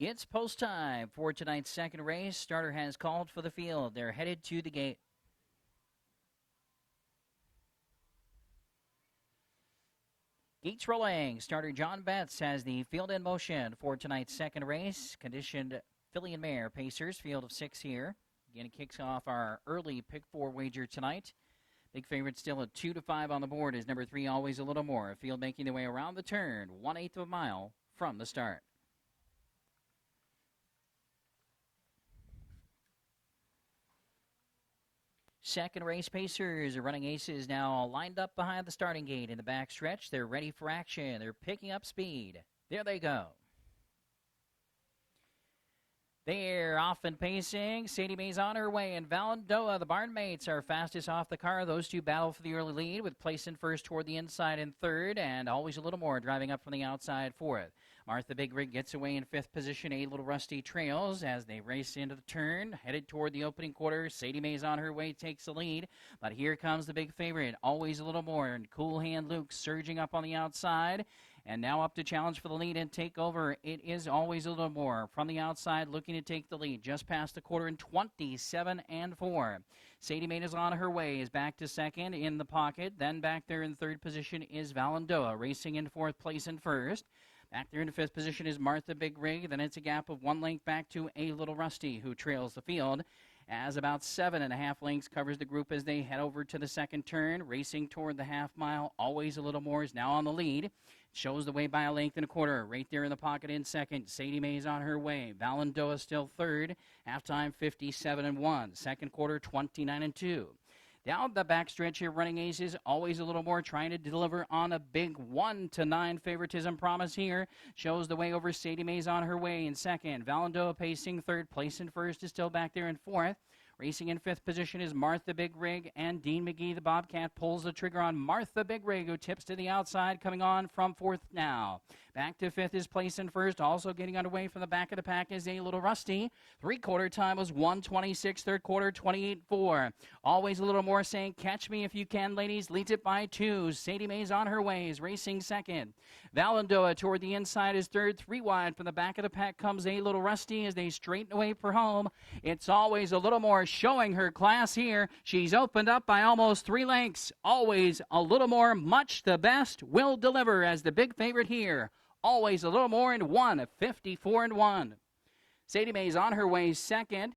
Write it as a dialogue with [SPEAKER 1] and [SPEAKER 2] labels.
[SPEAKER 1] It's post time for tonight's second race. Starter has called for the field. They're headed to the gate. Gates rolling. Starter John Betts has the field in motion for tonight's second race. Conditioned filly and mare pacers, field of 6 here. Again, it kicks off our early pick 4 wager tonight. Big favorite still at 2-5 on the board is number 3, Always a Little More. Field making their way around the turn, 1/8 of a mile from the start. Second race pacers are running aces now lined up behind the starting gate in the back stretch. They're ready for action. They're picking up speed. There they go. They're off and pacing. Sadie Mae's on her way, and Valendoa, the barn mates, are fastest off the car. Those two battle for the early lead, with Place in first toward the inside in third, and Always a Little More driving up from the outside fourth. Martha Big Rig gets away in fifth position. A Little Rusty trails as they race into the turn, headed toward the opening quarter. Sadie Mae's on her way, takes the lead, but here comes the big favorite, Always a Little More, and Cool Hand Luke surging up on the outside. And now up to challenge for the lead and take over. It is Always a Little More from the outside, looking to take the lead. Just past the quarter in 27-4. Sadie Mae is on her way, is back to second in the pocket. Then back there in third position is Valendoa, racing in fourth place and first. Back there in the fifth position is Martha Big Rig. Then it's a gap of 1 length back to A Little Rusty, who trails the field, as about 7.5 lengths covers the group as they head over to the second turn. Racing toward the half mile, Always a Little More is now on the lead. Shows the way by 1.25 lengths. Right there in the pocket in second. Sadie Mae's on her way. Valendoa still third. Halftime 57-1. Second quarter 29-2. Down the backstretch here, running aces, Always a Little More, trying to deliver on a big 1-9 favoritism promise here. Shows the way over. Sadie Mae's on her way in second. Valendoa pacing third. Place in first is still back there in fourth. Racing in fifth position is Martha Big Rig, and Dean McGee, the Bobcat, pulls the trigger on Martha Big Rig, who tips to the outside, coming on from fourth now. Back to fifth is Place in first. Also getting underway from the back of the pack is A Little Rusty. Three-quarter time was 1:26, third quarter 28-4. Always a Little More saying, catch me if you can, ladies. Leads it by 2. Sadie Mae's on her way, is racing second. Valendoa toward the inside is third. 3 wide from the back of the pack comes A Little Rusty as they straighten away for home. It's Always a Little More showing her class here. She's opened up by almost 3 lengths. Always a Little More, much the best, will deliver as the big favorite here. Always a Little More in 1, 54-1. Sadie Mae's on her way second.